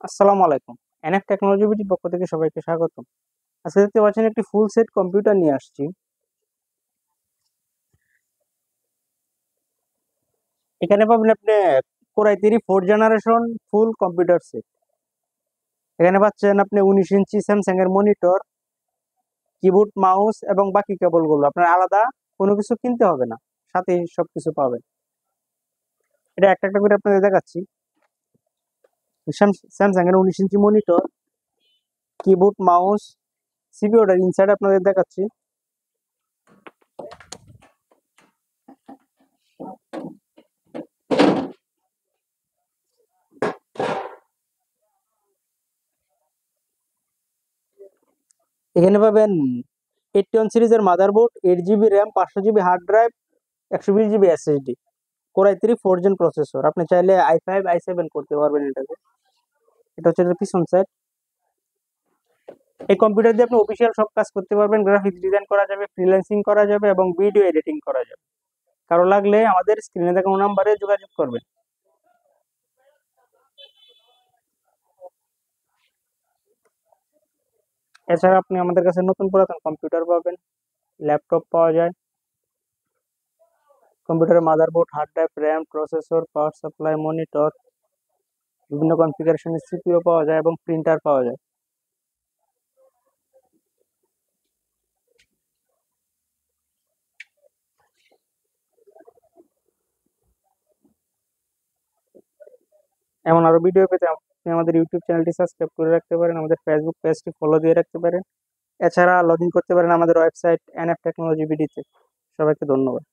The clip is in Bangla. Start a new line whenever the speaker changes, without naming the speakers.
আসসালামু আলাইকুম। এনএফ টেকনোলজি বিটির পক্ষ থেকে সবাইকে স্বাগতম। আজকে দেখতে পাচ্ছেন একটি ফুল সেট কম্পিউটার নিয়ে আসছি। এখানে পাবেন আপনি Core i3 4th জেনারেশন ফুল কম্পিউটার সেট। এখানে পাচ্ছেন আপনি 19 ইঞ্চি স্যামসাং এর মনিটর, কিবোর্ড, মাউস এবং বাকি কেবলগুলো। আপনার আলাদা কোনো কিছু কিনতে হবে না, সাথেই সবকিছু পাবেন। এটা একটা একটা করে আপনাদের দেখাচ্ছি। স্যামসাং এর 19 ইঞ্চি মনিটর, কিবোর্ড, মাউস, সিপিইউটার ইনসাইড আপনাদের দেখাচ্ছি। এখানে পাবেন 81 সিরিজের motherboard, 8 GB RAM, 500 GB hard drive, 120 GB SSD, Core i3 4th gen processor. আপনি চাইলে i5 i7 করতে পারবেন এটাকে। এটা হচ্ছে এটার পিছন সাইড। এই কম্পিউটার দিয়ে আপনি অফিসিয়াল সব কাজ করতে পারবেন। গ্রাফিক্স ডিজাইন করা যাবে, ফ্রিল্যান্সিং করা যাবে এবং ভিডিও এডিটিং করা যাবে। কারো লাগলে আমাদের স্ক্রিনে দেখানো নাম্বারে যোগাযোগ করবেন। এছাড়া আপনি আমাদের কাছে নতুন পুরাতন কম্পিউটার পাবেন, ল্যাপটপ পাওয়া যায়, কম্পিউটারের motherboard, hard drive, RAM, processor, power supply, monitor, বিভিন্ন কনফিগারেশনের সিপিইউ পাওয়া যায় এবং প্রিন্টার পাওয়া যায়। এমন আরো ভিডিও পেতে আপনি আমাদের ইউটিউব চ্যানেলটি সাবস্ক্রাইব করে রাখতে পারেন, আমাদের ফেসবুক পেজটি ফলো দিয়ে রাখতে পারেন। এছাড়া লগ ইন করতে পারেন আমাদের ওয়েবসাইট এনএফ টেকনোলজি বিডিতে। সবাইকে ধন্যবাদ।